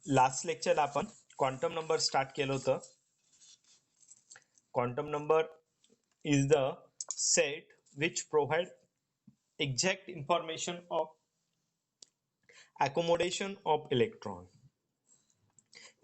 Last लेक्चरला आपण quantum number start केलं होतं. Quantum number is the set which provide exact information of accommodation of electron.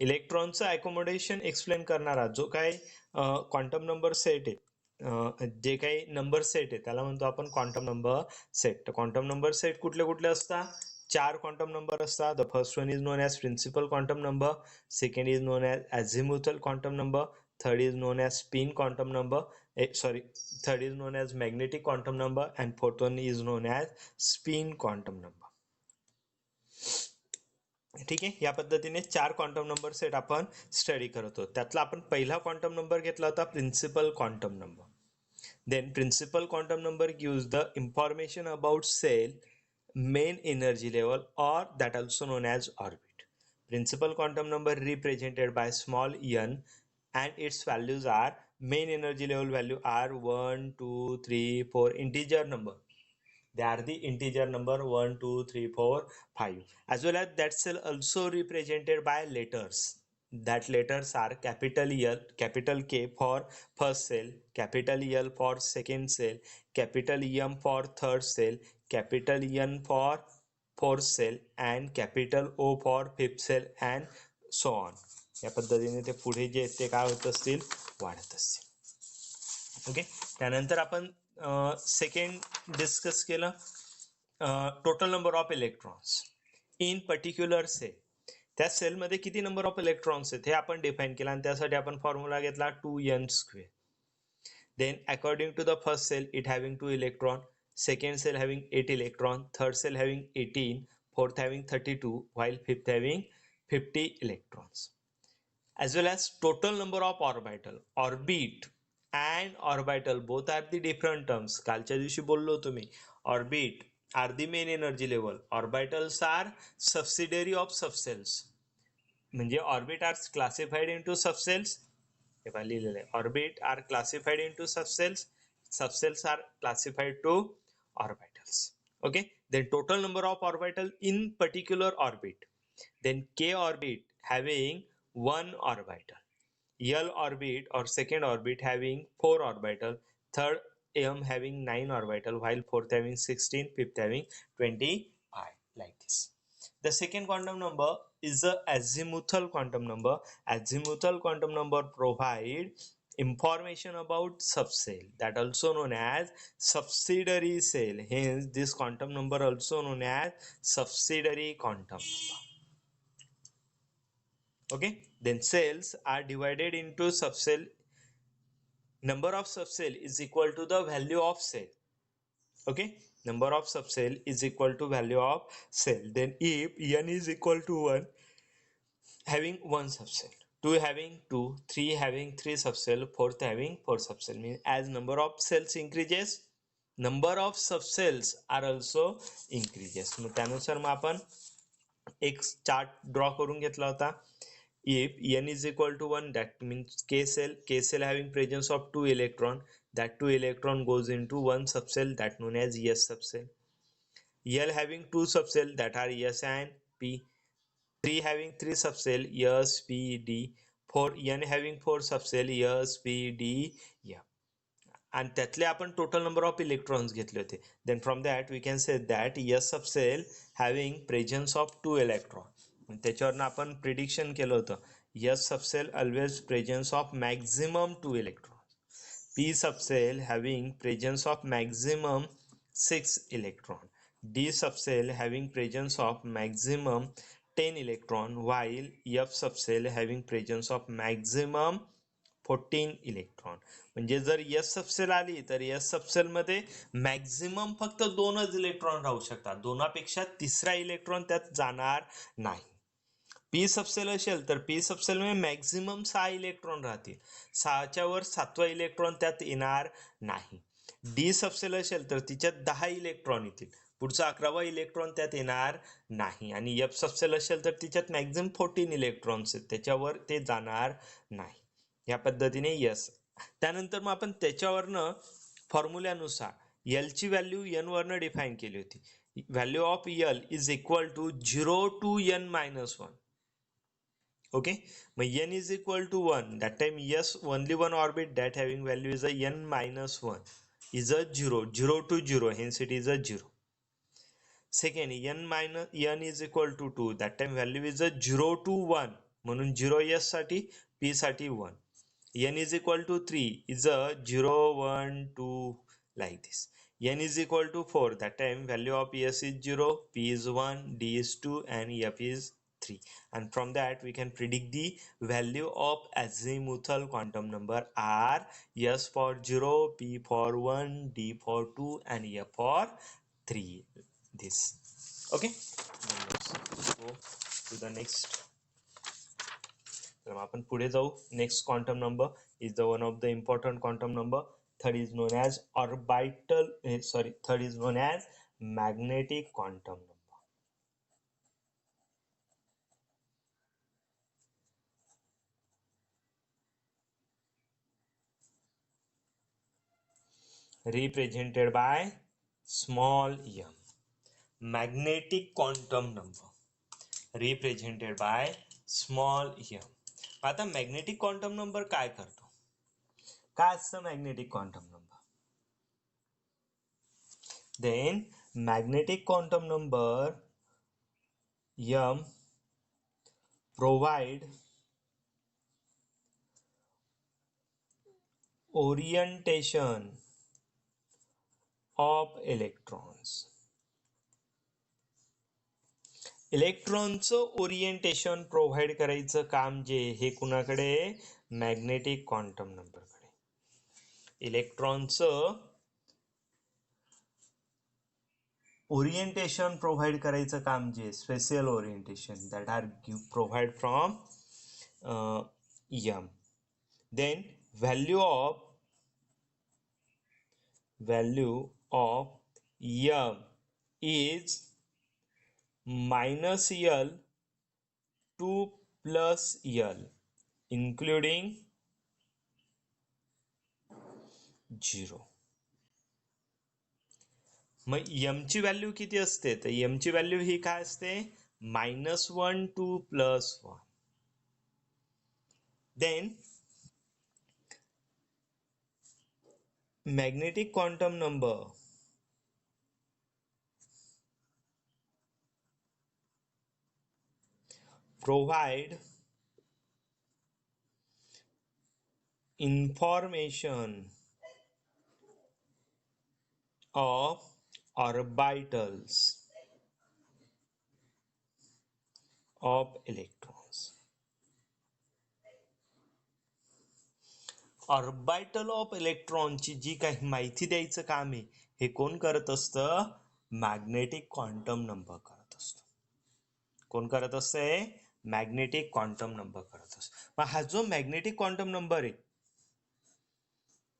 इलेक्ट्रॉनचं accommodation explain करणारा जो काही क्वांटम नंबर सेट आहे, जे काही नंबर सेट आहे त्याला म्हणतो आपण क्वांटम नंबर सेट. तर क्वांटम नंबर सेट कुठले कुठले असतात? 4 क्वांटम नंबर असतात. The first one is known as principal quantum number, second is known as azimuthal quantum number, third is known as spin quantum number, third is known as magnetic quantum number and fourth one is known as spin quantum number. ठीक आहे, या पद्धतीने 4 quantum number set आपण study करत आहोत. त्यातला आपण पहिला क्वांटम नंबर घेतला होता principal quantum number. Then principal quantum number gives the information about cell main energy level, or that also known as orbit. Principal quantum number represented by small n and its values are main energy level value are 1, 2, 3, 4 integer number. They are the integer number 1, 2, 3, 4, 5. As well as that cell also represented by letters. That letters are capital L, capital K for first cell, capital L for second cell, capital M for third cell, capital N for fourth cell and capital O for fifth cell and so on. या पद्धतीने ते पुढे जे ते काय होत असतील, वाढत असतील. ओके, त्यानंतर आपण सेकंड डिस्कस केलं total number of electrons in particular shell. त्या सेलमध्ये किती नंबर ऑफ इलेक्ट्रॉन्स आहेत हे आपण डिफाईन केलं आणि त्यासाठी आपण फॉर्म्युला घेतला 2n². Then according to the first shell it having 2 electron, second shell having 8 electron, third shell having 18, fourth having 32 while fifth having 50 electrons. As well as total number of orbital, orbit and orbital both are the different terms. कालच्या दिवशी बोललो तुम्ही, orbit are the main energy level, orbitals are subsidiary of subcells. म्हणजे orbit are classified into subshells, हे पहा लिहिलेलं आहे, orbit are classified into subshells, subshells are classified to orbitals. Okay, then total number of orbital in particular orbit, then k orbit having 1 orbital, L orbit or second orbit having 4 orbital, third M having 9 orbital, while fourth having 16, fifth having 25, like this. The second quantum number is the azimuthal quantum number. Azimuthal quantum number provide information about subcell, that also known as subsidiary cell. Hence this quantum number also known as subsidiary quantum number. Okay, then cells are divided into subcell. Number of subcell is equal to the value of cell. Okay, number of subcell is equal to value of cell. Then if n is equal to 1, having 1 subcell, 2 having 2, 3 having 3 subcell, 4th having 4 subcell, means as number of cells increases, number of subcells are also increases. मग त्यानुसार मग आपण एक chart draw करून घेतला होता. If n is equal to 1, that means k cell having presence of 2 electron, that 2 electron goes into one subcell, that known as S subcell. L having 2 subcell, that are S and P. 3 having 3 subcell, S, P, D. 4 n having 4 subcell, S, P, D, yeah. आणि त्यातले आपण total number of electrons घेतले होते. Then from that we can say that S subshell having presence of 2 electron. त्याच्यावरनं आपण prediction केलं होतं, S subshell always presence of maximum 2 electron, P subshell having presence of maximum 6 electron, D subshell having presence of maximum 10 electron, while F subshell having presence of maximum 14 electron. म्हणजे जर S सबसेल आली तर S सबसेल मध्ये maximum फक्त 2च electron राहू शकतात, 2पेक्षा तिसरा इलेक्ट्रॉन त्यात जाणार नाही. पी सबसेल असेल तर पी सबसेल मध्ये मॅक्झिमम 6 इलेक्ट्रॉन राहतील, 6च्या वर 7वा इलेक्ट्रॉन त्यात येणार नाही. डी सबसेल असेल तर तिच्यात 10 इलेक्ट्रॉन येतील, पुढचा 11वा इलेक्ट्रॉन त्यात येणार नाही. आणि एफ सबसेल असेल तर तिच्यात मॅक्झिमम 14 इलेक्ट्रॉन्स आहेत, त्याच्यावर ते जाणार नाही. या पद्धतीने यस. त्यानंतर मग आपण त्याच्यावरनं फॉर्म्युल्यानुसार एल ची व्हॅल्यू एन वरनं डिफाईन केली होती. Value of L is equal to 0 to n-1. Okay, but n is equal to 1, that time yes, only one orbit that having value is a n minus 1 is a 0, 0 to 0, hence it is a 0. Second, n minus n is equal to 2, that time value is a 0 to 1, म्हणून 0 s साठी, p साठी 1. n is equal to 3 is a 0 1 2 like this. n is equal to 4, that time value of s is 0, p is 1, d is 2 and f is 3. And from that we can predict the value of azimuthal quantum number are s for 0, p for 1, d for 2 and f for 3. This. Okay, let's go to the next. तर आपण पुढे जाऊ. Next quantum number is the one of the important quantum number. Third is known as orbital, sorry, third is known as magnetic quantum number. Represented by small m. Magnetic quantum number represented by small m. आता magnetic quantum number काय करतो, काय असतं magnetic quantum number? Then magnetic quantum number m provide orientation of electrons. इलेक्ट्रॉनचं orientation provide करायचं काम जे हे कुणाकडे, मॅग्नेटिक क्वांटम नंबरकडे. इलेक्ट्रॉनचं ओरिएंटेशन प्रोव्हाइड करायचं काम जे, special orientation that are provide from m. Then value of m is minus l to plus l including 0. मग m ची व्हॅल्यू किती असते, तर m ची व्हॅल्यू ही काय असते, -1 to +1. Then magnetic quantum number provide information of orbitals of electrons. Orbital of इलेक्ट्रॉनची जी काही माहिती द्यायचं काम आहे हे कोण करत असतं, मॅग्नेटिक क्वांटम नंबर करत असतो. कोण करत असते, मॅग्नेटिक क्वांटम नंबर करत असतो. मग हा जो मॅग्नेटिक क्वांटम नंबर आहे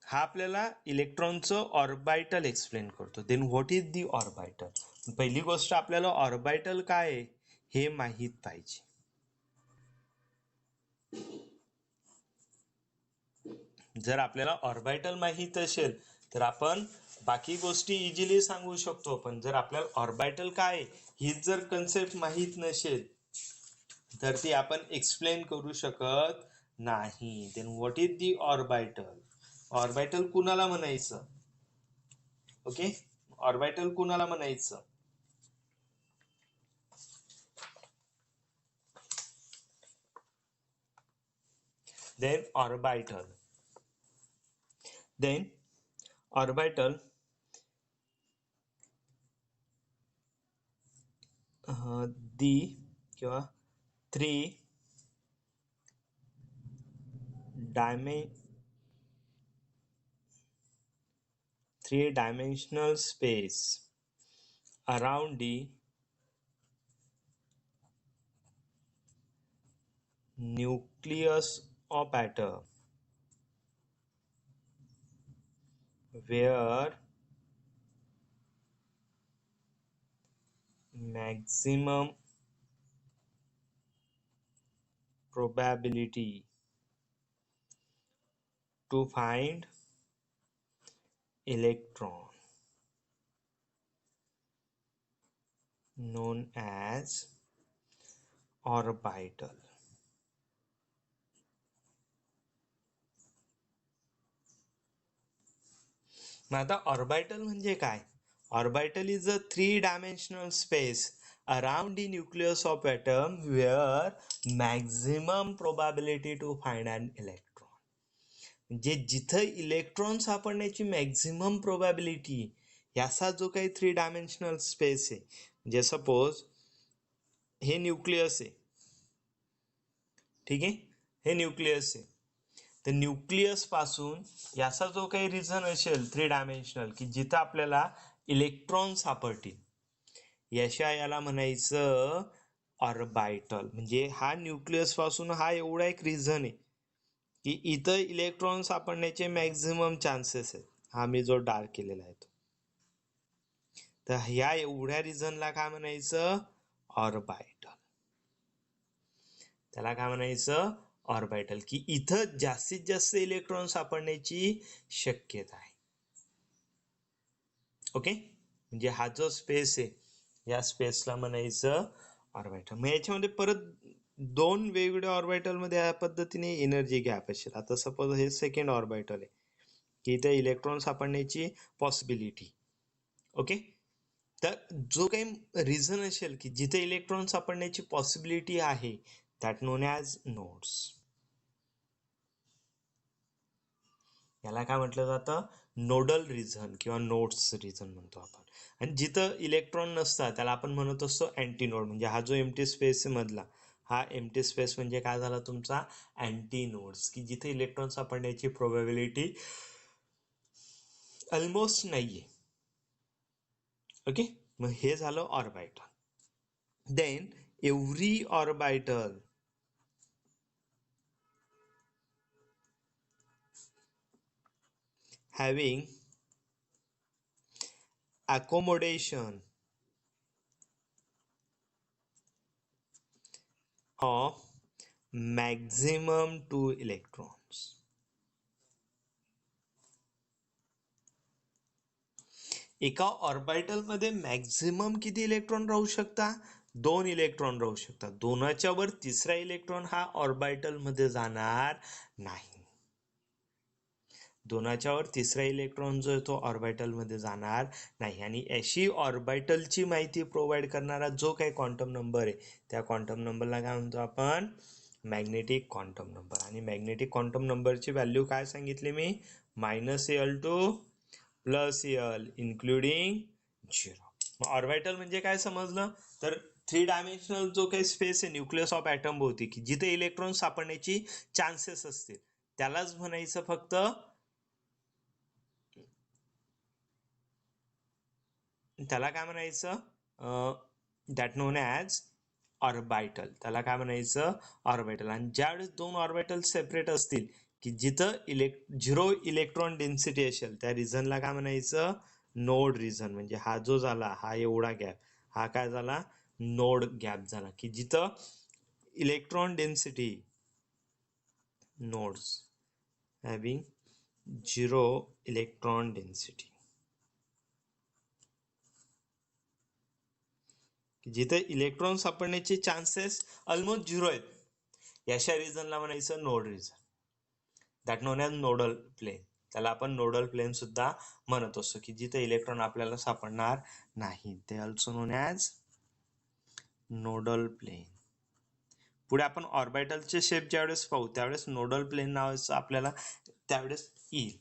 हा आपल्याला इलेक्ट्रॉनचं ऑर्बिटल एक्सप्लेन करतो. Then what is the orbital. पहिली गोष्ट आपल्याला ऑर्बिटल काय आहे हे माहीत पाहिजे. जर आपल्याला ऑर्बिटल माहीत असेल तर आपण बाकी गोष्टी इझिली सांगू शकतो. पण जर आपल्याला ऑर्बिटल काय हीच जर कन्सेप्ट माहीत नसेल तर ती आपण एक्सप्लेन करू शकत नाही. Then what is the orbital. Orbital कुणाला म्हणायचं, ओके, ऑर्बिटल कुणाला म्हणायचं. Then orbital the किंवा three dimensional space around the nucleus of atom where maximum probability to find electron known as orbital. मग आता ऑर्बिटल म्हणजे काय? Orbital is a 3 dimensional space around the nucleus of atom where maximum probability to find an electron. म्हणजे जिथं electron सापडण्याची maximum probability, याचा जो काही 3 dimensional स्पेस आहे, म्हणजे सपोज हे न्यूक्लियस आहे, ठीक आहे, हे न्यूक्लियस आहे, तर न्यूक्लियस पासून याचा जो काही रिजन असेल 3 dimensional की जिथं आपल्याला इलेक्ट्रॉन सापडतील, याला म्हणायचं ऑर्बिटल. म्हणजे हा न्यूक्लियस पासून हा एवढा एक रिझन आहे की इथं इलेक्ट्रॉन सापडण्याचे मॅक्झिमम चान्सेस आहेत. हा मी जो डार्क केलेला आहे तो, तर ह्या एवढ्या रिझनला काय म्हणायचं? ऑर्बिटल. त्याला काय म्हणायचं? ऑर्बिटल. की इथं जास्तीत जास्त इलेक्ट्रॉन सापडण्याची शक्यता आहे. ओके, म्हणजे हा जो स्पेस आहे, या स्पेसला म्हणायचं ऑर्बिटल. मग याच्यामध्ये परत 2 वेगवेगळ्या ऑर्बिटल मध्ये या पद्धतीने एनर्जी गॅप असेल. आता सपोज हे सेकंड ऑर्बिटल आहे की इथे इलेक्ट्रॉन सापडण्याची पॉसिबिलिटी. ओके, तर जो काही रिझन असेल की जिथे इलेक्ट्रॉन सापडण्याची पॉसिबिलिटी आहे, दॅट नोन ॲज नोड्स. याला काय म्हटलं जातं? नोडल रिझन किंवा नोड्स रिझन म्हणतो आपण. आणि जिथं इलेक्ट्रॉन नसतात त्याला आपण म्हणत असतो अँटी नोड. म्हणजे हा जो एम्प्टी स्पेस मधला, हा एम्प्टी स्पेस म्हणजे काय झाला तुमचा? अँटी नोड्स, की जिथे इलेक्ट्रॉन सापडण्याची प्रोबॅबिलिटी ऑलमोस्ट नाहीये. ओके, मग हे झालं orbital. Then every orbital having accommodation of maximum 2 electrons. एका ऑर्बिटल मध्ये मॅक्झिमम किती इलेक्ट्रॉन राहू शकता? 2 इलेक्ट्रॉन राहू शकतात. 2च्या वर तिसरा इलेक्ट्रॉन हा ऑर्बिटल मध्ये जाणार नाही. 2च्या वर तिसरा इलेक्ट्रॉन जो आहे तो ऑर्बिटल मध्ये जाणार नाही. आणि अशी ऑर्बिटलची माहिती प्रोव्हाइड करणारा जो काही क्वांटम नंबर आहे, त्या क्वांटम नंबरला काय म्हणतो आपण? Magnetic quantum number. आणि मॅग्नेटिक क्वांटम नंबरची व्हॅल्यू काय सांगितली मी? -L to +L including 0. Orbital म्हणजे काय समजलं? तर 3 dimensional जो काही स्पेस आहे न्यूक्लियस ऑफ ॲटम भोवती, की जिथे इलेक्ट्रॉन सापडण्याची चान्सेस असतील, त्यालाच म्हणायचं फक्त, त्याला काय म्हणायचं? That known as orbital. त्याला काय म्हणायचं? ऑर्बिटल. आणि ज्यावेळेस 2 ऑर्बिटल सेपरेट असतील की जिथं 0 इलेक्ट्रॉन डेन्सिटी असेल, त्या रिझनला काय म्हणायचं? Node reason. म्हणजे हा जो झाला, हा एवढा गॅप, हा काय झाला? नोड गॅप झाला. की जिथं electron density, nodes having 0 electron density, जिथे इलेक्ट्रॉन सापडण्याचे चान्सेस ऑलमोस्ट 0 आहेत, याच्या रिझनला म्हणायचं node region. That known as nodal plane. त्याला आपण नोडल प्लेन सुद्धा म्हणत असतो, की जिथे इलेक्ट्रॉन आपल्याला सापडणार नाही, ते also known as nodal plane. पुढे आपण ऑर्बिटलचे शेप ज्यावेळेस पाहू त्यावेळेस नोडल प्लेन नावाचं आपल्याला त्यावेळेस येईल.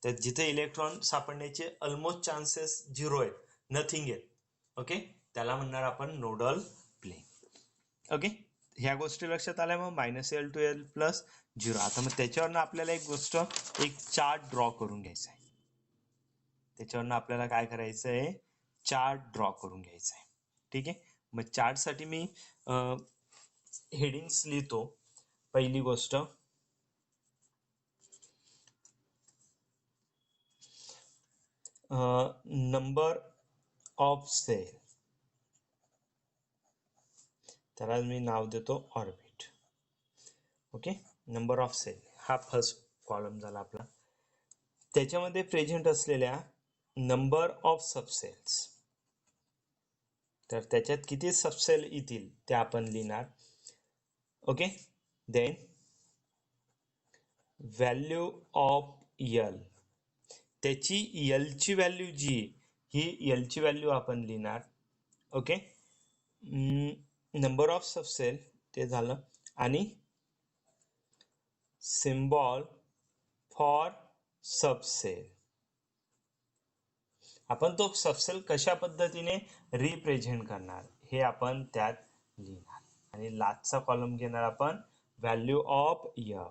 तर जिथे इलेक्ट्रॉन सापडण्याचे ऑलमोस्ट चान्सेस 0 आहेत, नथिंग आहेत, ओके, त्याला म्हणणार आपण नोडल प्लेन. ओके, ह्या गोष्टी लक्षात आल्या. मग -L to L + 0. आता मग त्याच्यावरनं आपल्याला एक गोष्ट, एक चार्ट ड्रॉ करून घ्यायचा आहे. त्याच्यावरनं आपल्याला काय करायचं आहे? चार्ट ड्रॉ करून घ्यायचा आहे. ठीक आहे, मग चार्टसाठी मी हेडिंग्स लिहितो. पहिली गोष्ट, नंबर ऑफ सेल, त्याला मी नाव देतो orbit. Okay, number of shell हा फर्स्ट कॉलम झाला आपला. त्याच्यामध्ये प्रेझेंट असलेल्या नंबर ऑफ सबसेल्स, तर त्याच्यात किती सबसेल येतील ते आपण लिहिणार. Okay, then value of L, त्याची एलची व्हॅल्यू जी ही एलची व्हॅल्यू आपण लिहिणार. ओके, नंबर ऑफ सबसेल ते झालं आणि सिम्बॉल फॉर सबसेल. आपण तो सबसेल कशा पद्धतीने रिप्रेझेंट करणार हे आपण त्यात लिहिणार. आणि लास्टचा कॉलम घेणार आपण value of M.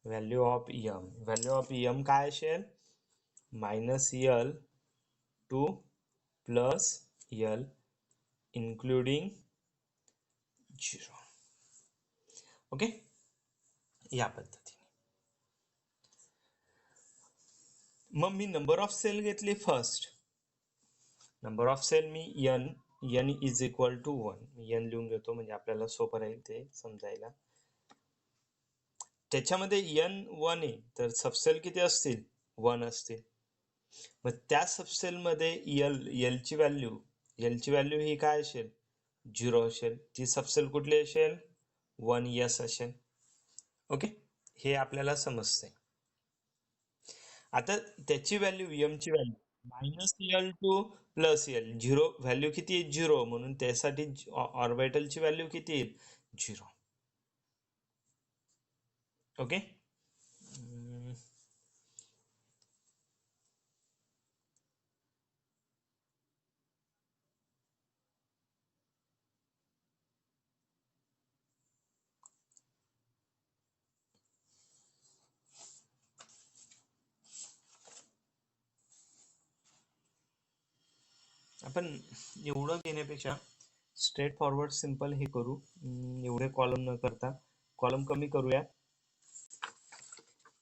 Value of M, value of M काय असेल? Minus L to plus L including 0. Okay, या पद्धतीने. मग मी नंबर ऑफ सेल घेतली फर्स्ट. नंबर ऑफ सेल मी n is equal to 1 n लिहून घेतो म्हणजे आपल्याला सोपं राहील ते समजायला. त्याच्यामध्ये n 1 आहे तर सबसेल किती असतील? 1 असतील. मग त्या सबसेल मध्ये l ची व्हॅल्यू ही काय असेल? 0 असेल. ती सबसेल कुठली असेल? 1s असेल. ओके, हे आपल्याला समजतंय. आता त्याची व्हॅल्यू m ची value minus L to plus L, 0 value किती आहे? 0, म्हणून त्यासाठी ऑर्बिटलची व्हॅल्यू किती येईल? 0. ओके, आपण एवढं घेण्यापेक्षा स्ट्रेट फॉरवर्ड सिंपल हे करू. एवढे कॉलम न करता कॉलम कमी करूया.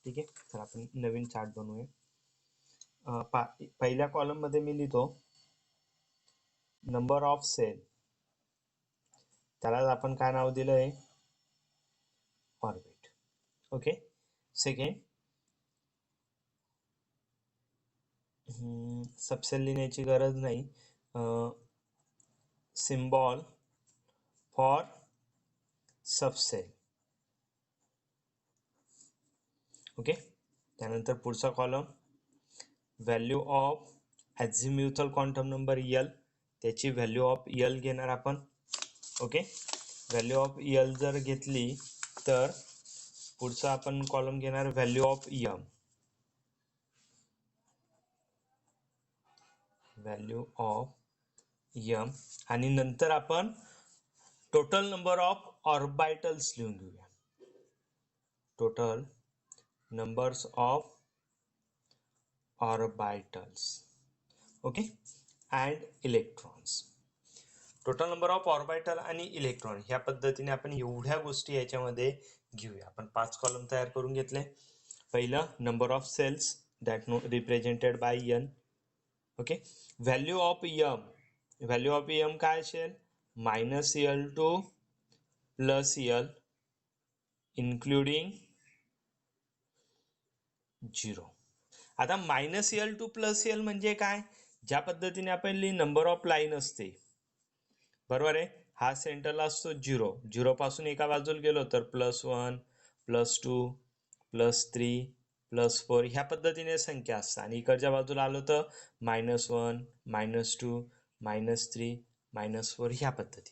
ठीक आहे, तर आपण नवीन चार्ट बनवूया. पहिल्या कॉलम मध्ये मी लिहितो नंबर ऑफ सेल, त्याला आपण काय नाव दिलंय? ऑर्बिट. ओके, सेकंड सबसेल लिहिण्याची गरज नाही. सिम्बॉल फॉर सबसेल. ओके, त्यानंतर पुढचा column value of azimuthal quantum number L, त्याची व्हॅल्यू ऑफ एल घेणार आपण. ओके, व्हॅल्यू ऑफ एल जर घेतली तर पुढचा आपण कॉलम घेणार value of M. Value of M आणि नंतर आपण टोटल नंबर ऑफ ऑर्बिटल्स लिहून घेऊया. Total numbers of orbitals. Okay, and electrons. Total number of orbital आणि इलेक्ट्रॉन ह्या पद्धतीने आपण एवढ्या गोष्टी याच्यामध्ये घेऊया. आपण 5 कॉलम तयार करून घेतले. पहिलं number of shells that represented by n. Okay, value of M, value of M काय असेल? Minus L to plus L including 0. आता minus L to plus L म्हणजे काय? ज्या पद्धतीने आपली नंबर ऑफ लाईन असते, बरोबर आहे, हा सेंटरला असतो 0. 0 पासून एका बाजूला गेलो तर +1 +2 +3 +4 ह्या पद्धतीने संख्या असतात. आणि इकडच्या बाजूला आलो तर -1 -2 -3 -4 ह्या पद्धती.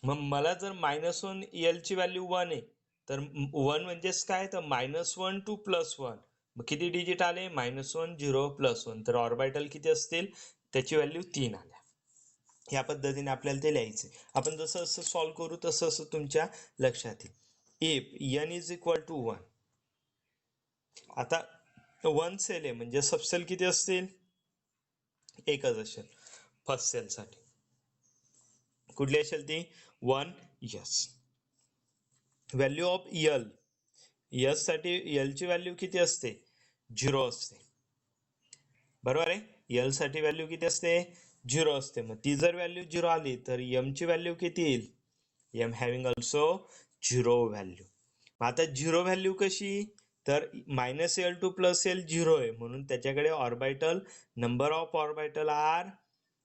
मग मला जर -1 एल ची व्हॅल्यू 1 आहे तर 1 म्हणजेच काय? तर -1 टू +1. मग किती डिजिट आले? -1 0 +1. तर ऑर्बिटल किती असतील? त्याची व्हॅल्यू 3 आल्या. या पद्धतीने आपल्याला ते लिहायचे. आपण जसं जसं सॉल्व्ह करू तसं असं तुमच्या लक्षात येईल. If n is equal to 1, आता 1 सेल आहे म्हणजे सबसेल किती असतील? एकच असेल फर्स्ट सेल साठी. कुठली असेल ती? 1s. Value of L, S साठी एल ची व्हॅल्यू किती असते? 0 असते, बरोबर आहे. एल साठी व्हॅल्यू किती असते? 0 असते. मग ती जर व्हॅल्यू 0 आली तर एम ची व्हॅल्यू किती येईल? Am having also 0 value. आता 0 व्हॅल्यू कशी? तर -L टू +L 0 आहे म्हणून त्याच्याकडे orbital number of orbital are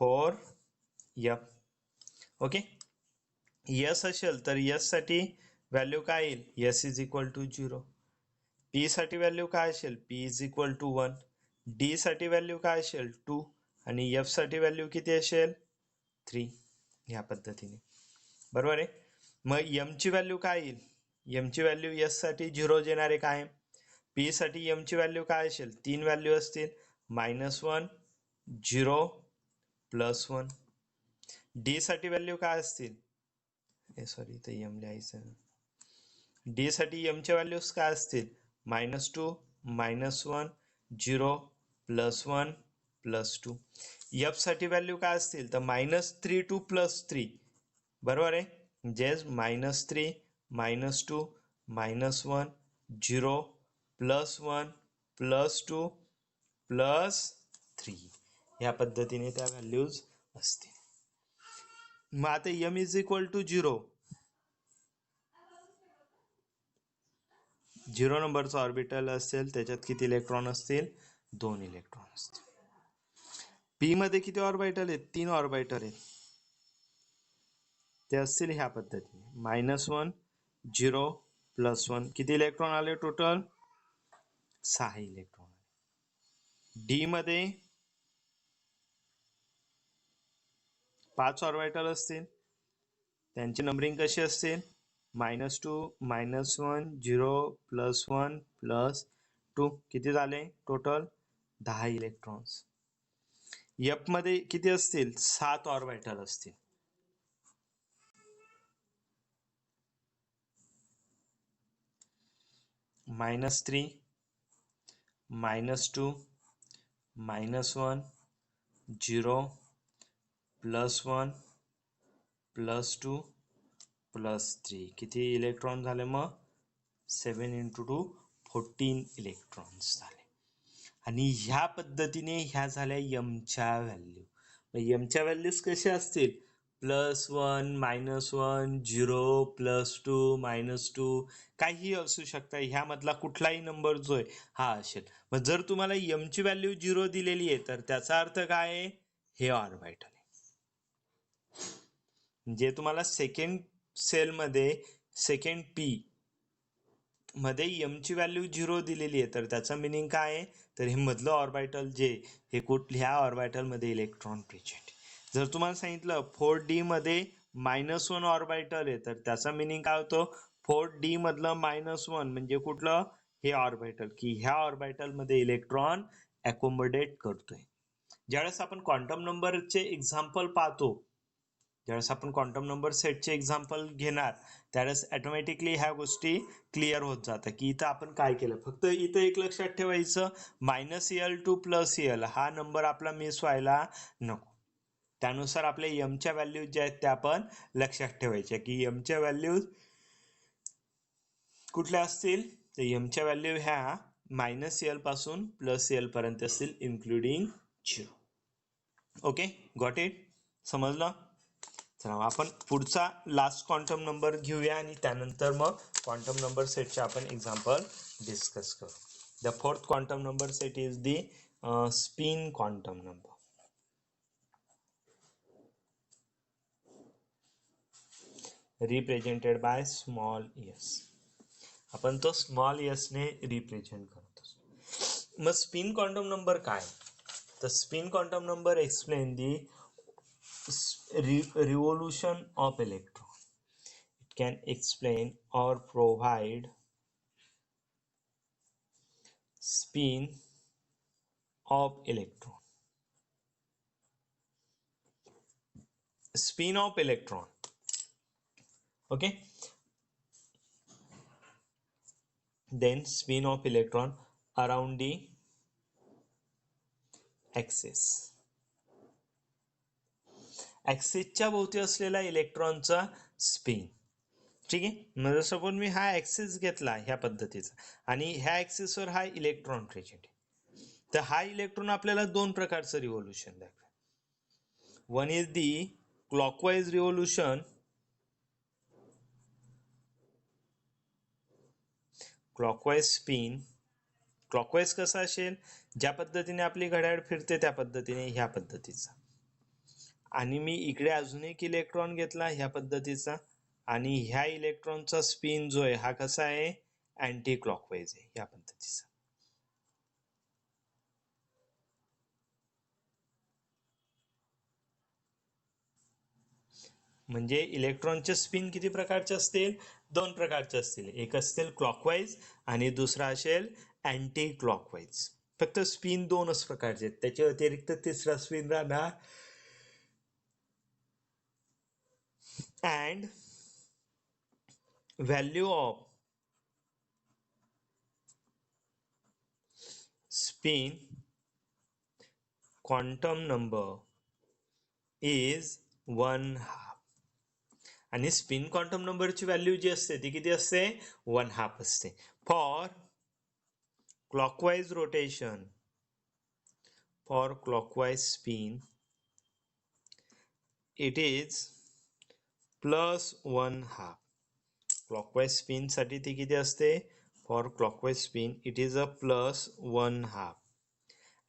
for F. Okay, S असेल तर यस साठी व्हॅल्यू काय येईल, S is equal to 0. P साठी व्हॅल्यू काय असेल, P is equal to 1. D साठी व्हॅल्यू काय असेल 2 आणि एफ साठी व्हॅल्यू किती असेल 3. ह्या पद्धतीने बरोबर आहे. मग एम ची व्हॅल्यू काय येईल, एम ची व्हॅल्यू एस साठी 0 येणार आहे काय, पी साठी एम ची व्हॅल्यू काय असेल, 3 व्हॅल्यू असतील, -1 0 +1. डी साठी व्हॅल्यू काय असतील, सॉरी इथे एम लिहायचं, डी साठी एम च्या व्हॅल्यूज काय असतील, -2 -1 0 +1 +2. एफ साठी व्हॅल्यू काय असतील तर -3 to +3. बरोबर आहे, म्हणजेच -3 -2 -1 0 +1 +2 +3 या पद्धतीने त्या व्हॅल्यूज असतील. मग आता एम इज इक्वल टू 0, 0 नंबरचं ऑर्बिटल असेल त्याच्यात किती इलेक्ट्रॉन असतील, 2 इलेक्ट्रॉन असतील. पी मध्ये किती ऑर्बिटल आहेत, 3 ऑर्बिटल आहेत, ते असतील ह्या पद्धतीने -1 0 +1. किती इलेक्ट्रॉन आले टोटल, 6 इलेक्ट्रॉन. डी मध्ये 5 ऑर्बिटल असतील, त्यांची नंबरिंग कशी असतील, -2 -1 0 +1 +2. किती झाले टोटल, 10 इलेक्ट्रॉन्स. एफ मध्ये किती असतील, 7 ऑर्बिटल असतील, -3 -2 -1 0 +1 +2 +3. किती इलेक्ट्रॉन झाले मग, 7 × 2 14 इलेक्ट्रॉन्स झाले. आणि ह्या पद्धतीने ह्या झाल्या यमच्या व्हॅल्यू. यमच्या व्हॅल्यूज कशा असतील, +1 -1 0 +2 -2 काही असू शकतं, ह्यामधला कुठलाही नंबर जो आहे हा असेल. मग जर तुम्हाला यमची व्हॅल्यू 0 दिलेली आहे तर त्याचा अर्थ काय आहे, हे ऑर्बिटल आहे. जे तुम्हाला सेकंड सेलमध्ये सेकंड पी मध्ये एम ची व्हॅल्यू 0 दिलेली आहे तर त्याचं मिनिंग काय आहे, तर हे मधलं ऑर्बिटल जे हे कुठल्या ऑर्बिटल मध्ये इलेक्ट्रॉन प्रेझेंट. जर तुम्हाला सांगितलं 4D मध्ये -1 ऑर्बिटल आहे तर त्याचा मिनिंग काय होतो, 4D मधलं -1 म्हणजे कुठलं, हे ऑर्बिटल, की ह्या ऑर्बिटल मध्ये इलेक्ट्रॉन अकोमोडेट करतोय. ज्यावेळेस आपण क्वांटम नंबरचे एक्झाम्पल पाहतो, ज्यावेळेस आपण क्वांटम नंबर सेटचे एक्झाम्पल घेणार त्यावेळेस ऑटोमॅटिकली ह्या गोष्टी क्लिअर होत जातात, की इथं आपण काय केलं. फक्त इथं एक लक्षात ठेवायचं, -L to +L हा नंबर आपला मिस व्हायला नको. त्यानुसार आपल्या एमच्या व्हॅल्यूज ज्या आहेत त्या आपण लक्षात ठेवायच्या, की एमच्या व्हॅल्यूज कुठल्या असतील, तर एमच्या व्हॅल्यू ह्या -L पासून +L पर्यंत असतील, इन्क्लुडिंग 0. ओके, गॉट इट, समजलं. चला आपण पुढचा लास्ट क्वांटम नंबर घेऊया आणि त्यानंतर मग क्वांटम नंबर सेटचे आपण एक्झाम्पल डिस्कस करू. The fourth quantum number set is the spin quantum number. Represented by small S. आपण तो स्मॉल एस ने रिप्रेझेंट करतो. मग स्पिन क्वांटम नंबर काय, तर spin quantum number explain the revolution of electron. It can explain or provide spin of electron. Spin of electron. Okay. Then spin of electron around the axis. ऍक्सिसच्या भोवती असलेला इलेक्ट्रॉनचा spin. ठीक आहे, म्हणजे suppose मी हा axis घेतला ह्या पद्धतीचा आणि ह्या ऍक्सिसवर हा इलेक्ट्रॉन प्रेझेंट आहे, तर हा इलेक्ट्रॉन आपल्याला दोन प्रकारचं रिव्होल्यूशन दाखवेल. One is the clockwise revolution, clockwise spin. Clockwise कसं असेल, ज्या पद्धतीने आपली घड्याळ फिरते त्या पद्धतीने ह्या पद्धतीचा. आणि मी इकडे अजून एक इलेक्ट्रॉन घेतला ह्या पद्धतीचा आणि ह्या इलेक्ट्रॉनचा स्पिन जो आहे हा कसा आहे अँटी क्लॉकवाईज आहे या पद्धतीचा. म्हणजे इलेक्ट्रॉनचे स्पिन किती प्रकारचे असतील दोन प्रकारचे असतील एक असतील क्लॉकवाईज आणि दुसरा असेल अँटी क्लॉकवाईज. फक्त स्पिन दोनच प्रकारचे आहेत त्याच्या व्यतिरिक्त तिसरा स्पिन राहणार. And value of spin quantum number is 1/2 आणि स्पिन क्वांटम नंबरची व्हॅल्यू जी असते ती किती असते 1/2 असते. For clockwise rotation for clockwise spin it is +1/2. Clockwise spin साठी ती किती असते for clockwise spin it is a +1/2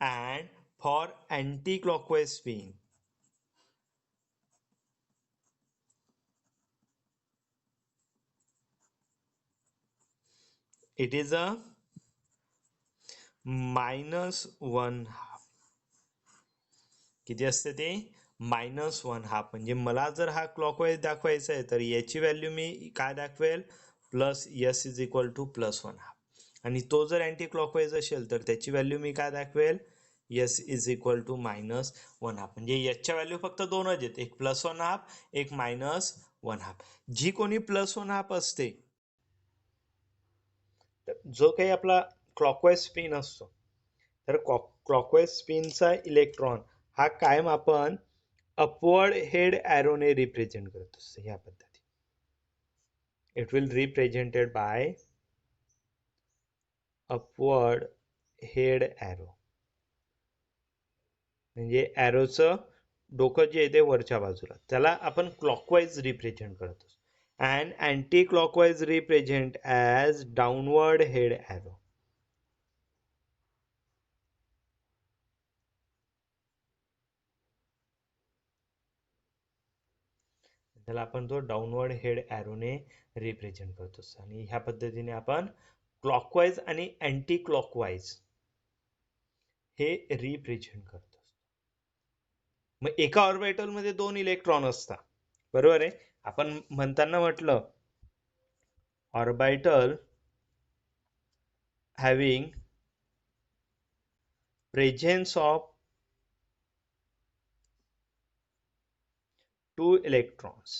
and for anti-clockwise spin it is a -1/2. किती असते ते -1/2. म्हणजे मला जर हा क्लॉकवाईज दाखवायचा आहे तर याची व्हॅल्यू मी काय दाखवेल plus s is equal to +1/2 आणि तो जर अँटी क्लॉकवाईज असेल तर त्याची व्हॅल्यू मी काय दाखवेल s इज इक्वल टू -1/2. म्हणजे याच्या व्हॅल्यू फक्त दोनच आहेत एक +1/2 एक -1/2. जी कोणी +1/2 असते जो काही आपला क्लॉकवाईज स्पिन असतो तर क्लॉकवाईज स्पिनचा इलेक्ट्रॉन हा कायम आपण अपवर्ड हेड ॲरोने रिप्रेझेंट करत असतो ह्या पद्धती. It will represented by upward head arrow. म्हणजे ॲरोचं डोकं जे आहे ते वरच्या बाजूला त्याला आपण क्लॉकवाईज रिप्रेझेंट करत असतो. And anti clockwise represent as downward head arrow. त्याला आपण तो डाऊनवर्ड हेड ॲरोने रिप्रेझेंट करतो आणि ह्या पद्धतीने आपण क्लॉकवाईज आणि अँटी क्लॉकवाईज हे रिप्रेझेंट करतो. मग एका ऑर्बिटल मध्ये दोन इलेक्ट्रॉन असतात बरोबर आहे. आपण म्हणताना म्हटलं orbital having presence of 2 electrons.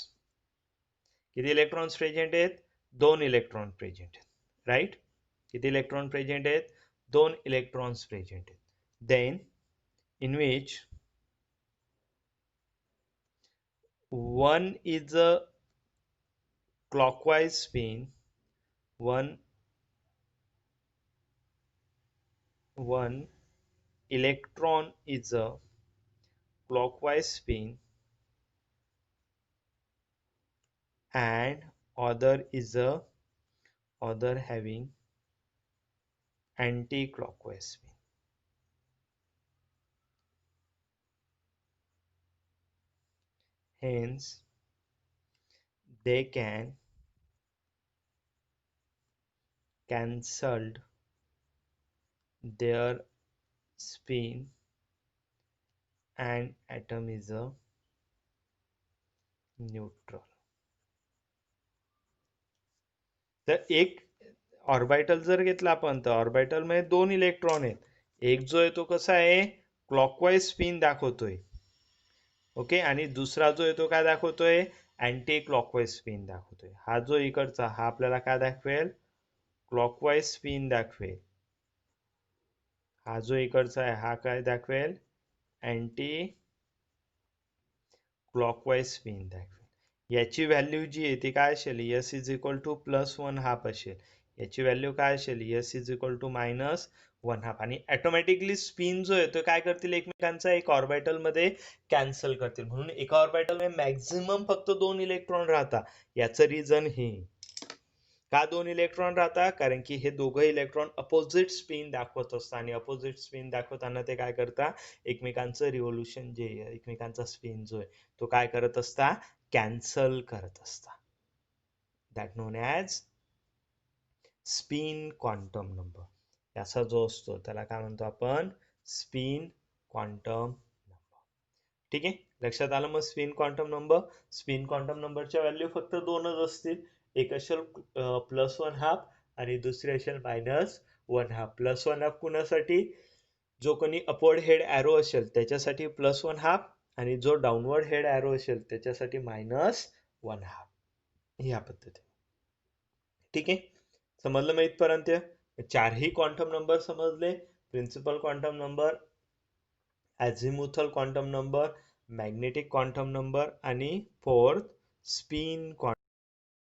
किती इलेक्ट्रॉन्स प्रेझेंट आहेत 2 इलेक्ट्रॉन प्रेझेंट आहेत राईट. किती इलेक्ट्रॉन प्रेझेंट आहेत 2 इलेक्ट्रॉन्स प्रेझेंट आहेत. Then in which one is a clockwise spin, one electron is a clockwise spin and other is a other having anti-clockwise spin. Hence they can cancel their spin and atom is a neutral. तर एक orbital जर घेतला आपण तर orbital मध्ये दोन electron आहेत. एक जो आहे तो कसा आहे क्लॉकवाईज स्पिन दाखवतोय ओके आणि दुसरा जो आहे तो काय दाखवतोय अँटी क्लॉकवाईज स्पिन दाखवतोय. हा जो इकडचा हा आपल्याला काय दाखवेल क्लॉकवाईज स्पिन दाखवेल. हा जो इकडचा आहे हा काय दाखवेल अँटी क्लॉकवाईज स्पिन दाखवेल. याची व्हॅल्यू जी आहे ती काय असेल s इज इक्वल टू +1/2 असेल. याची व्हॅल्यू काय असेल s इज इक्वल टू -1/2 आणि ऑटोमॅटिकली स्पिन जो आहे तो काय करतील एकमेकांचा एक ऑर्बिटल मध्ये कॅन्सल करतील. म्हणून एका ऑर्बिटल मध्ये मॅक्झिमम फक्त 2 इलेक्ट्रॉन राहतात. याचं रिझन हे का 2 इलेक्ट्रॉन राहतात? कारण की हे दोघं इलेक्ट्रॉन अपोजिट स्पिन दाखवत असतात आणि अपोजिट स्पिन दाखवताना ते काय करतात? एकमेकांचं रिव्होल्यूशन जे एकमेकांचा स्पिन जो आहे तो काय करत असता? कॅन्सल करत असता. That known as spin quantum number. याचा जो असतो त्याला काय म्हणतो आपण? Spin quantum number. ठीक आहे, लक्षात आलं? मग spin quantum number, spin quantum नंबरच्या व्हॅल्यू फक्त दोनच असतील. एक असेल +1/2 आणि दुसरी असेल -1/2. +1/2 कुणासाठी? जो कोणी अपवर्ड हेड ॲरो असेल त्याच्यासाठी +1/2 आणि जो डाऊनवर्ड हेड ॲरो असेल त्याच्यासाठी -1/2. ह्या पद्धतीने. ठीक आहे, समजलं मग इथपर्यंत? चारही क्वांटम नंबर समजले. Principal quantum number, azimuthal quantum number, magnetic quantum number आणि फोर्थ स्पिन क्वांटम